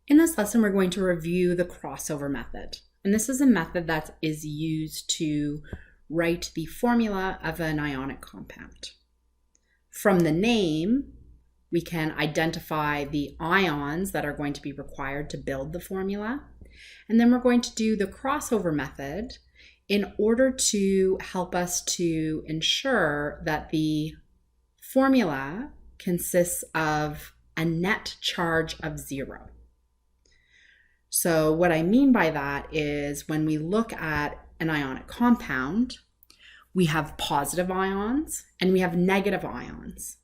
In this lesson, we're going to review the crossover method. And this is a method that is used to write the formula of an ionic compound. From the name, we can identify the ions that are going to be required to build the formula. And then we're going to do the crossover method in order to help us to ensure that the formula consists of a net charge of 0. So what I mean by that is when we look at an ionic compound, we have positive ions and we have negative ions.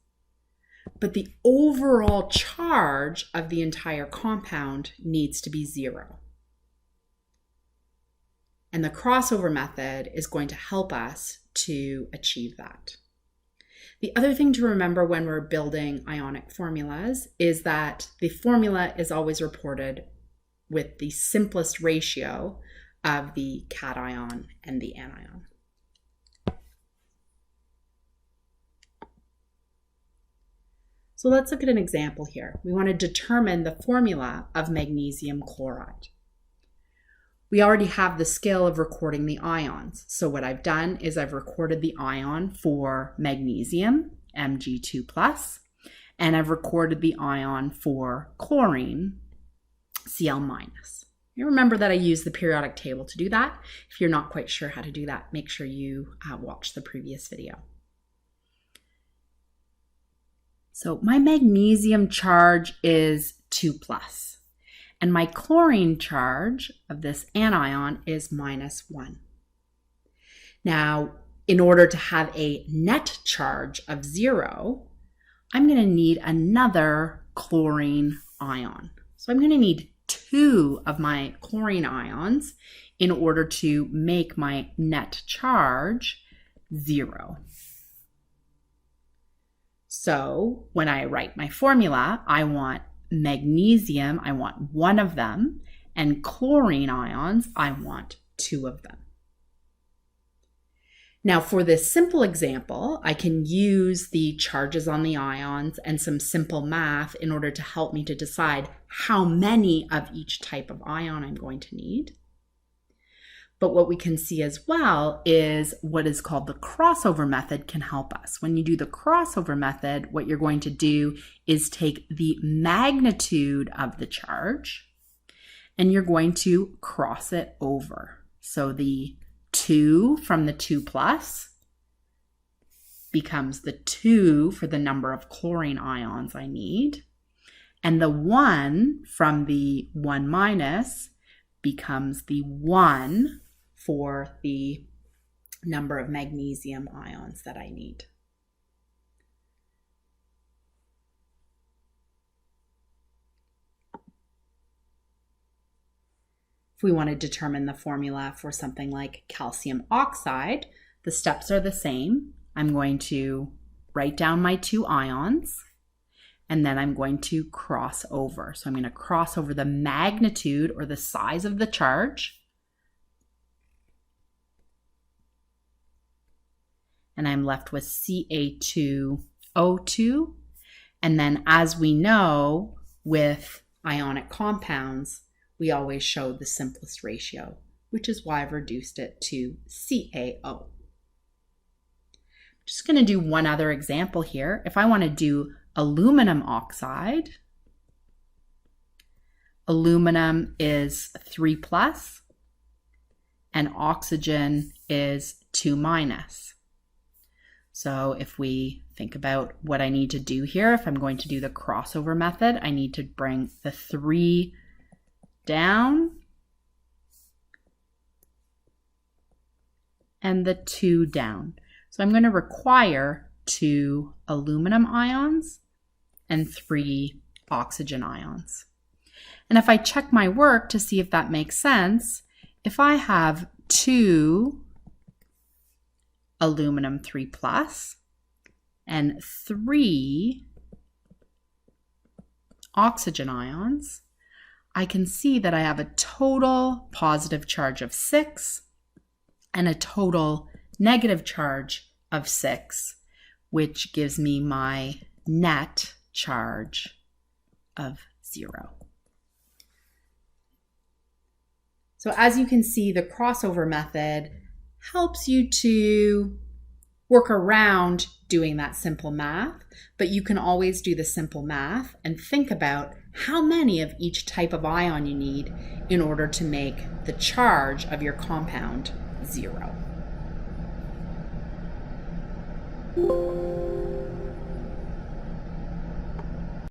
But the overall charge of the entire compound needs to be 0. And the crossover method is going to help us to achieve that. The other thing to remember when we're building ionic formulas is that the formula is always reported with the simplest ratio of the cation and the anion. So let's look at an example here. We want to determine the formula of magnesium chloride. We already have the skill of recording the ions. So what I've done is I've recorded the ion for magnesium, Mg2+, and I've recorded the ion for chlorine, Cl-. You remember that I use the periodic table to do that. If you're not quite sure how to do that, make sure you watch the previous video. So my magnesium charge is 2+, and my chlorine charge of this anion is -1. Now, in order to have a net charge of 0, I'm going to need another chlorine ion. So I'm going to need 2 of my chlorine ions in order to make my net charge 0. So when I write my formula, I want magnesium, I want 1 of them, and chlorine ions, I want 2 of them. Now for this simple example, I can use the charges on the ions and some simple math in order to help me to decide how many of each type of ion I'm going to need. But what we can see as well is what is called the crossover method can help us. When you do the crossover method, what you're going to do is take the magnitude of the charge and you're going to cross it over. So the 2 from the 2+ becomes the 2 for the number of chlorine ions I need. And the 1 from the 1- becomes the 1 for the number of magnesium ions that I need. If we want to determine the formula for something like calcium oxide, the steps are the same. I'm going to write down my 2 ions, and then I'm going to cross over. So I'm going to cross over the magnitude or the size of the charge. And I'm left with Ca2O2. And then as we know with ionic compounds, we always show the simplest ratio, which is why I've reduced it to CaO. I'm just going to do one other example here. If I want to do aluminum oxide, aluminum is 3+ and oxygen is 2-. So if we think about what I need to do here, if I'm going to do the crossover method, I need to bring the 3 down and the 2 down. So I'm going to require 2 aluminum ions and 3 oxygen ions. And if I check my work to see if that makes sense, if I have 2 aluminum 3+ and 3 oxygen ions, I can see that I have a total positive charge of 6 and a total negative charge of 6, which gives me my net charge of 0. So as you can see, the crossover method helps you to work around doing that simple math, but you can always do the simple math and think about how many of each type of ion you need in order to make the charge of your compound 0.